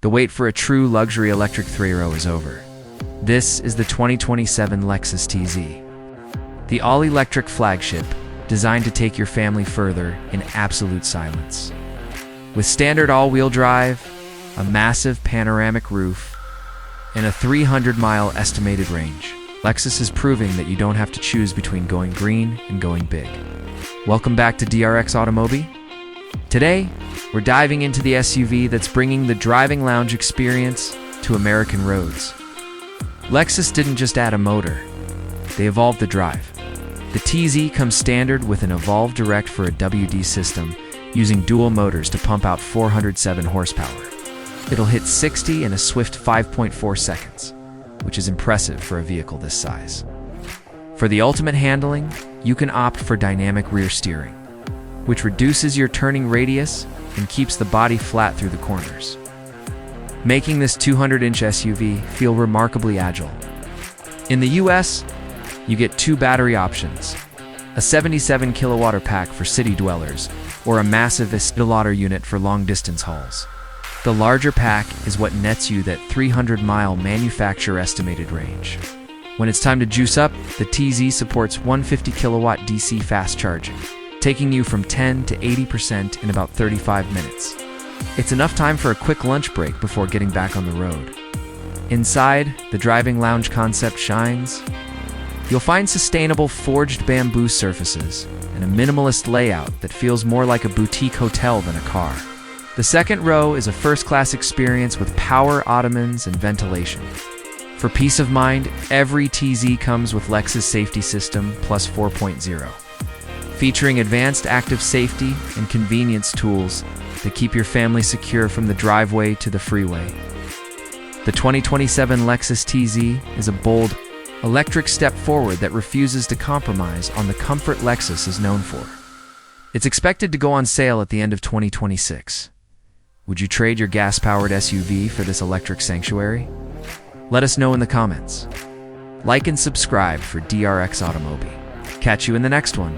The wait for a true luxury electric three-row is over. This is the 2027 Lexus TZ. The all-electric flagship, designed to take your family further in absolute silence. With standard all-wheel drive, a massive panoramic roof, and a 300-mile estimated range, Lexus is proving that you don't have to choose between going green and going big. Welcome back to DRX AUTO MOBI. Today, we're diving into the SUV that's bringing the driving lounge experience to American roads. Lexus didn't just add a motor, they evolved the drive. The TZ comes standard with an evolved DIRECT4 AWD system using dual motors to pump out 407 horsepower. It'll hit 60 in a swift 5.4 seconds, which is impressive for a vehicle this size. For the ultimate handling, you can opt for dynamic rear steering, which reduces your turning radius and keeps the body flat through the corners, making this 200-inch SUV feel remarkably agile. In the US, you get two battery options, a 77 kilowatt pack for city dwellers or a massive installer unit for long-distance hauls. The larger pack is what nets you that 300-mile manufacturer estimated range. When it's time to juice up, the TZ supports 150 kilowatt DC fast charging, taking you from 10 to 80% in about 35 minutes. It's enough time for a quick lunch break before getting back on the road. Inside, the driving lounge concept shines. You'll find sustainable forged bamboo surfaces and a minimalist layout that feels more like a boutique hotel than a car. The second row is a first-class experience with power ottomans and ventilation. For peace of mind, every TZ comes with Lexus Safety System Plus 4.0, featuring advanced active safety and convenience tools that keep your family secure from the driveway to the freeway. The 2027 Lexus TZ is a bold, electric step forward that refuses to compromise on the comfort Lexus is known for. It's expected to go on sale at the end of 2026. Would you trade your gas-powered SUV for this electric sanctuary? Let us know in the comments. Like and subscribe for DRX AUTO MOBI. Catch you in the next one.